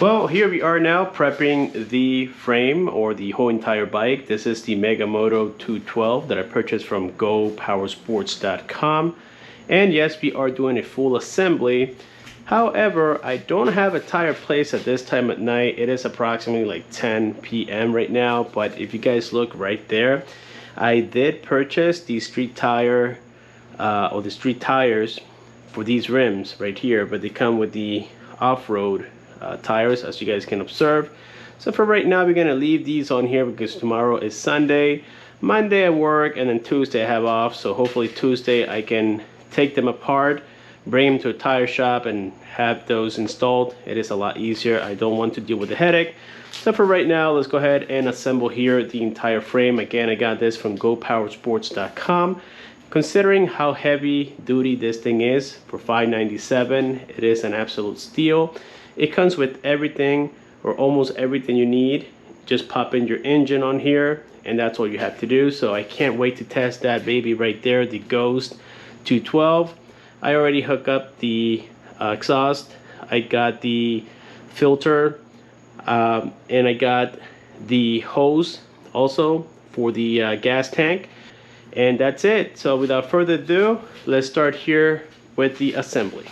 Well, here we are now prepping the frame or the whole entire bike. This is the Moto 212 that I purchased from gopowersports.com. And yes, we are doing a full assembly. However, I don't have a tire place at this time at night. It is approximately like 10 p.m. right now, but if you guys look right there, I did purchase the street tire or the street tires for these rims right here, but they come with the off-road tires, as you guys can observe. So for right now, we're gonna leave these on here because tomorrow is Sunday, Monday I work, and then Tuesday I have off. So hopefully Tuesday I can take them apart, bring them to a tire shop and have those installed. It is a lot easier. I don't want to deal with the headache. So for right now, let's go ahead and assemble here the entire frame. Again, I got this from gopowersports.com. Considering how heavy duty this thing is, for $597, it is an absolute steal. It comes with everything or almost everything you need. Just pop in your engine on here and that's all you have to do. So I can't wait to test that baby right there, the Ghost 212. I already hooked up the exhaust. I got the filter and I got the hose also for the gas tank. And that's it. So without further ado, let's start here with the assembly.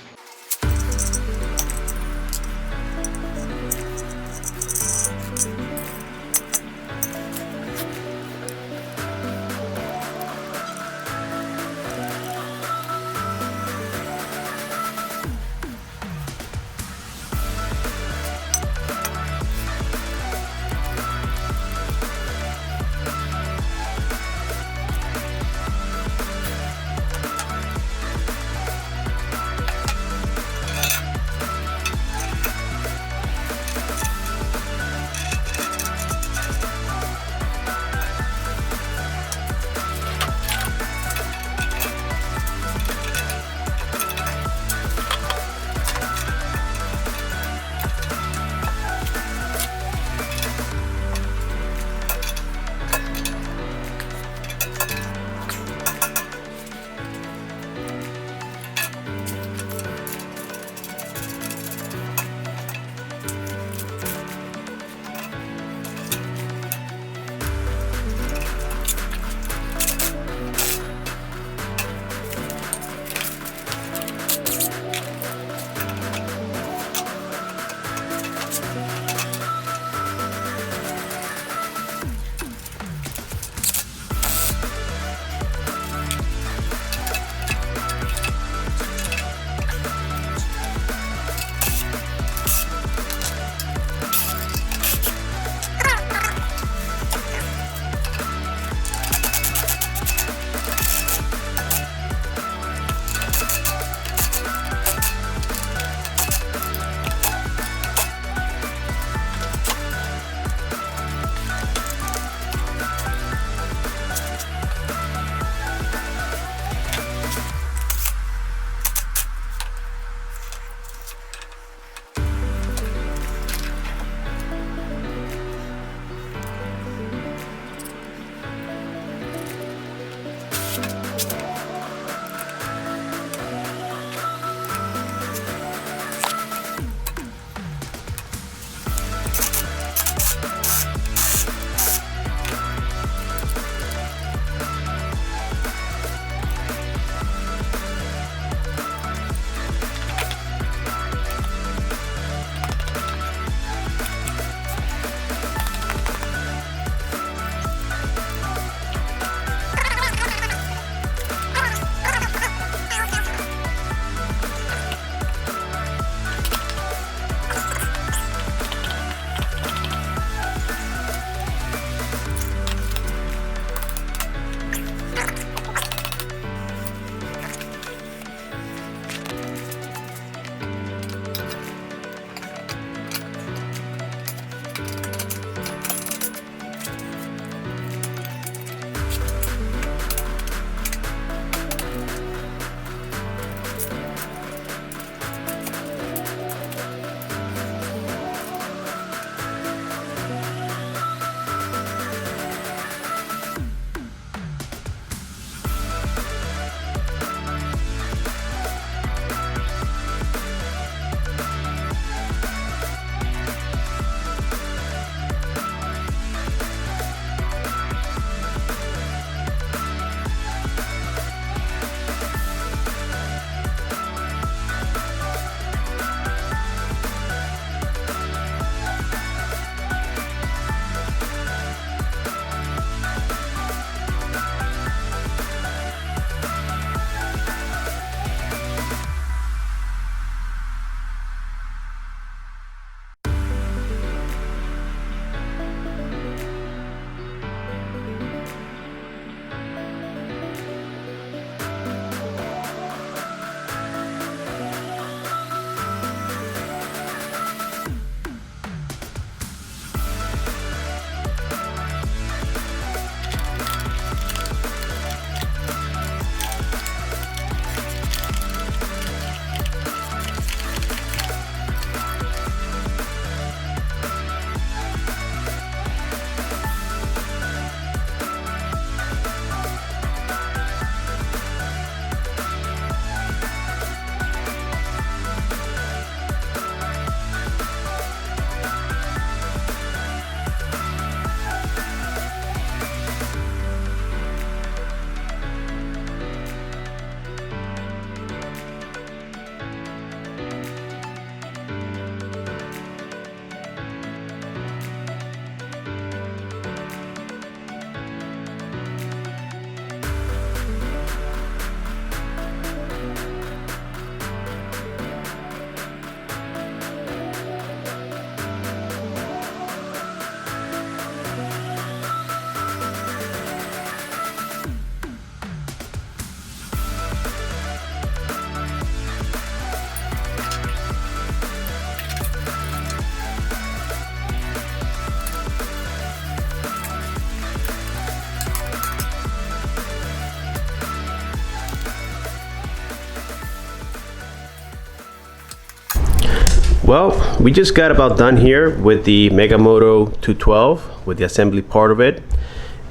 Well, we just got about done here with the Moto 212 with the assembly part of it.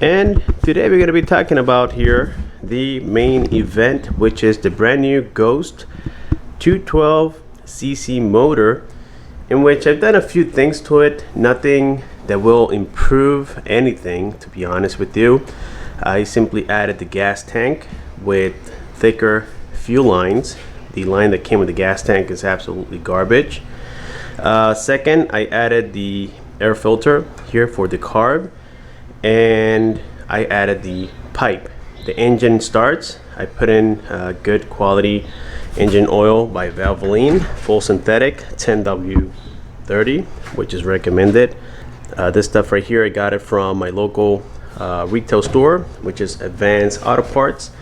And today we're going to be talking about here the main event, which is the brand new Ghost 212cc motor, in which I've done a few things to it. Nothing that will improve anything, to be honest with you. I simply added the gas tank with thicker fuel lines. The line that came with the gas tank is absolutely garbage. Second, I added the air filter here for the carb, and I added the pipe. The engine starts. I put in good quality engine oil by Valvoline, full synthetic 10W30, which is recommended. This stuff right here, I got it from my local retail store, which is Advanced Auto Parts.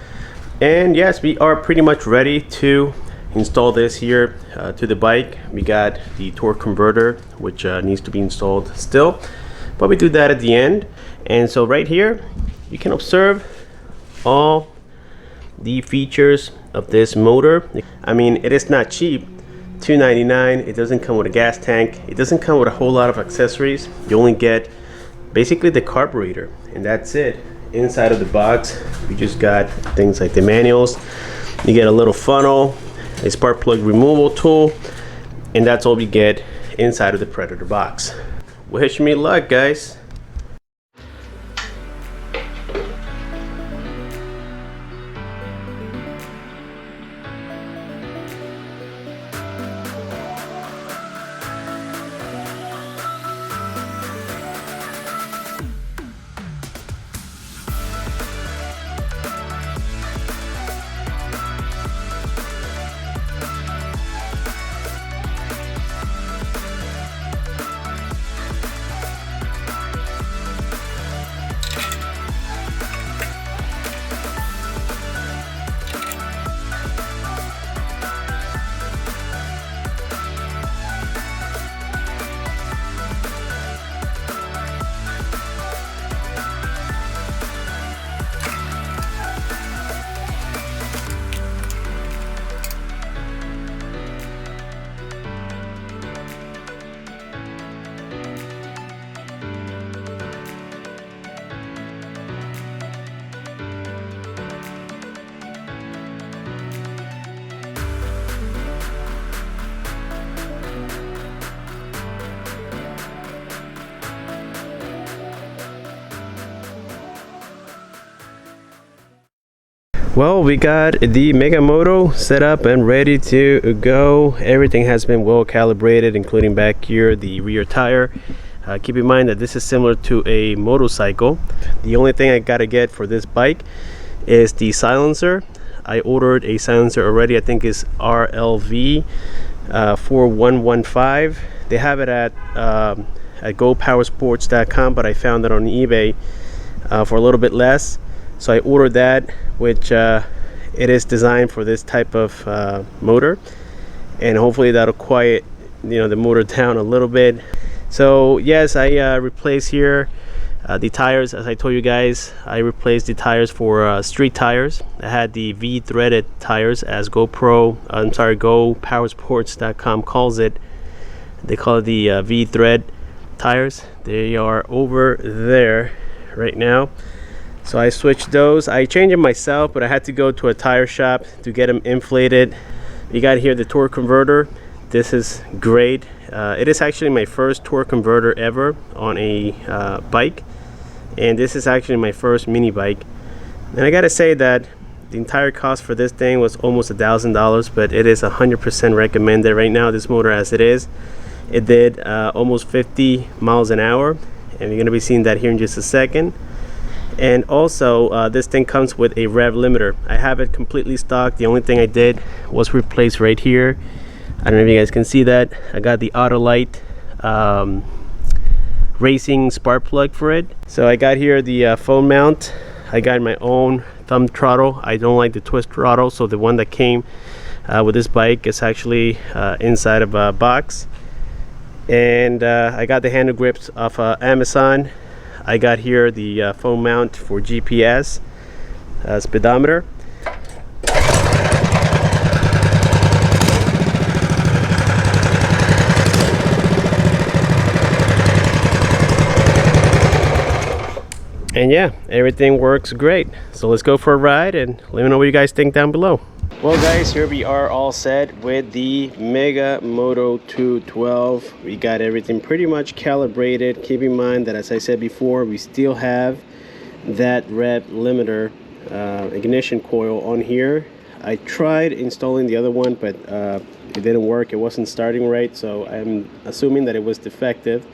And yes, we are pretty much ready to install this here to the bike. We got the torque converter, which needs to be installed still, but we do that at the end. And so right here you can observe all the features of this motor. I mean, it is not cheap, $299. It doesn't come with a gas tank, it doesn't come with a whole lot of accessories. You only get basically the carburetor, and that's it. Inside of the box we just got things like the manuals. You get a little funnel, a spark plug removal tool, and that's all we get inside of the Predator box. Wish me luck, guys. Well, we got the Moto set up and ready to go. Everything has been well calibrated, including back here the rear tire. Keep in mind that this is similar to a motorcycle. The only thing I gotta get for this bike is the silencer. I ordered a silencer already. I think it's RLV 4115. They have it at gopowersports.com, but I found it on eBay for a little bit less. So I ordered that, which it is designed for this type of motor, and hopefully that'll quiet the motor down a little bit. So yes, I replaced here the tires. As I told you guys, I replaced the tires for street tires. I had the V-threaded tires, as gopowersports.com calls it. They call it the V-thread tires. They are over there right now. So I switched those. I changed them myself, but I had to go to a tire shop to get them inflated. You got here the torque converter. This is great. It is actually my first torque converter ever on a bike, and this is actually my first mini bike. And I gotta say that the entire cost for this thing was almost $1,000, but it is 100% recommended right now. This motor, as it is, it did almost 50 miles an hour, and you're gonna be seeing that here in just a second. And also this thing comes with a Rev Limiter. I have it completely stock. The only thing I did was replace right here. I don't know if you guys can see that. I got the Autolite racing spark plug for it. So I got here the phone mount. I got my own thumb throttle. I don't like the twist throttle, so the one that came with this bike is actually inside of a box. And I got the handle grips off Amazon. I got here the phone mount for GPS, speedometer. And yeah, everything works great. So let's go for a ride and let me know what you guys think down below. Well guys, here we are all set with the Mega Moto 212. We got everything pretty much calibrated. Keep in mind that, as I said before, we still have that Rev Limiter ignition coil on here. I tried installing the other one, but it didn't work. It wasn't starting right, so I'm assuming that it was defective.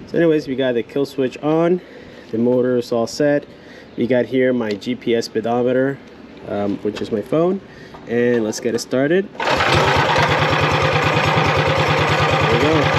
So anyways, we got the kill switch on. The motor is all set. We got here my GPS speedometer, which is my phone, and let's get it started. There we go.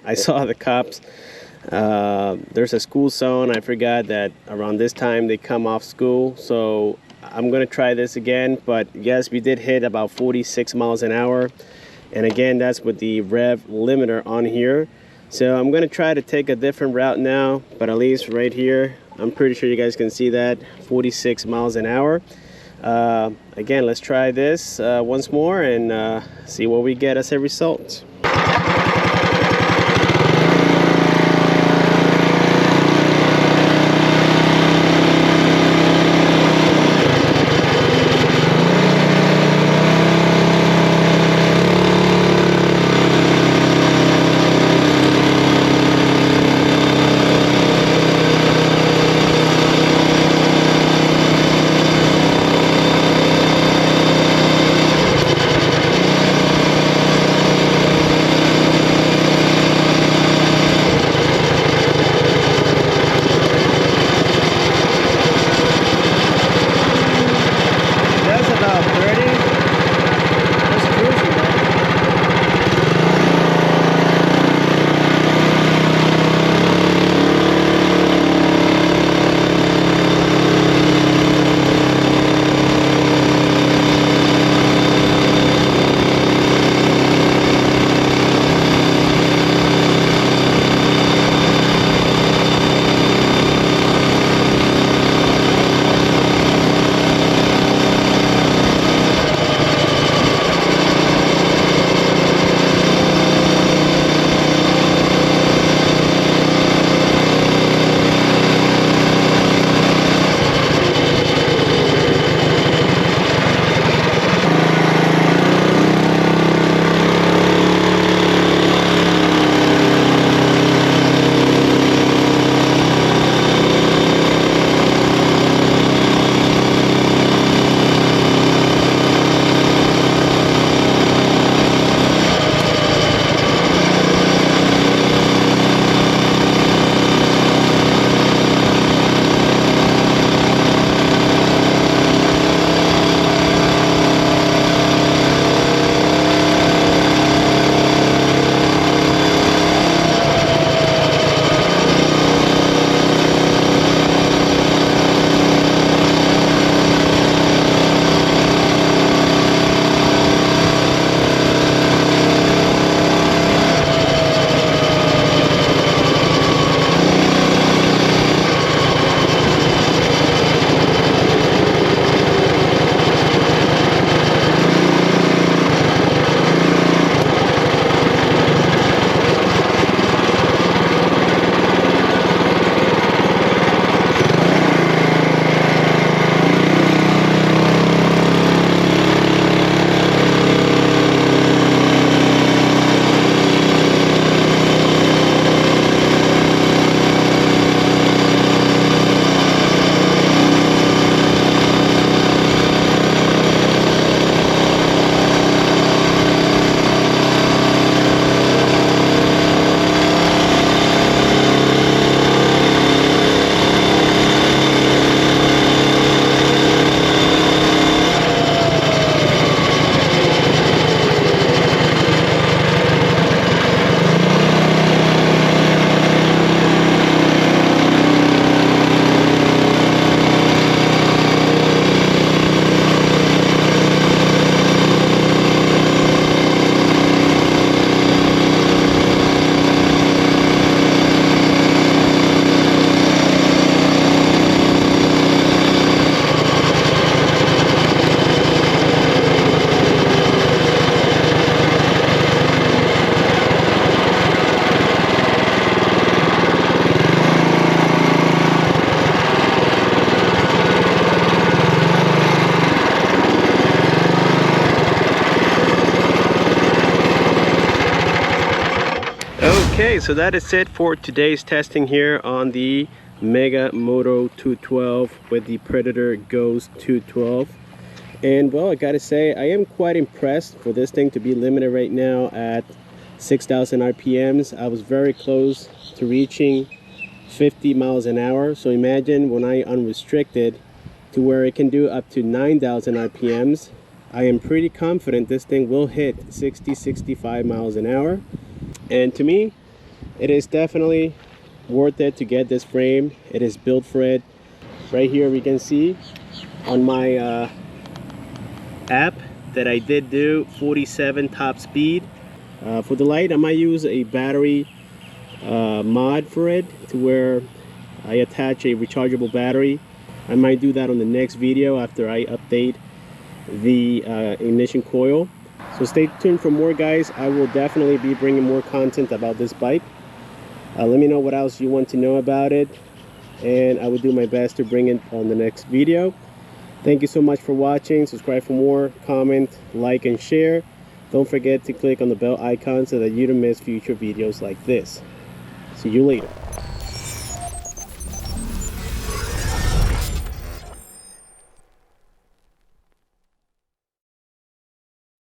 I saw the cops. There's a school zone. I forgot that around this time they come off school, so I'm gonna try this again. But yes, we did hit about 46 miles an hour, and again, that's with the Rev Limiter on here. So I'm gonna try to take a different route now, but at least right here, I'm pretty sure you guys can see that 46 miles an hour. Again, let's try this once more and see what we get as a result. Okay, so that is it for today's testing here on the Mega Moto 212 with the Predator Ghost 212. And well, I gotta say, I am quite impressed for this thing to be limited right now at 6,000 RPMs. I was very close to reaching 50 miles an hour. So imagine when I unrestricted to where it can do up to 9,000 RPMs. I am pretty confident this thing will hit 60-65 miles an hour. And to me, it is definitely worth it to get this frame. It is built for it. Right here we can see on my app that I did do 47 top speed. For the light, I might use a battery mod for it to where I attach a rechargeable battery. I might do that on the next video after I update the ignition coil. So stay tuned for more, guys. I will definitely be bringing more content about this bike. Let me know what else you want to know about it, and I will do my best to bring it on the next video. Thank you so much for watching. Subscribe for more, comment, like, and share. Don't forget to click on the bell icon so that you don't miss future videos like this. See you later.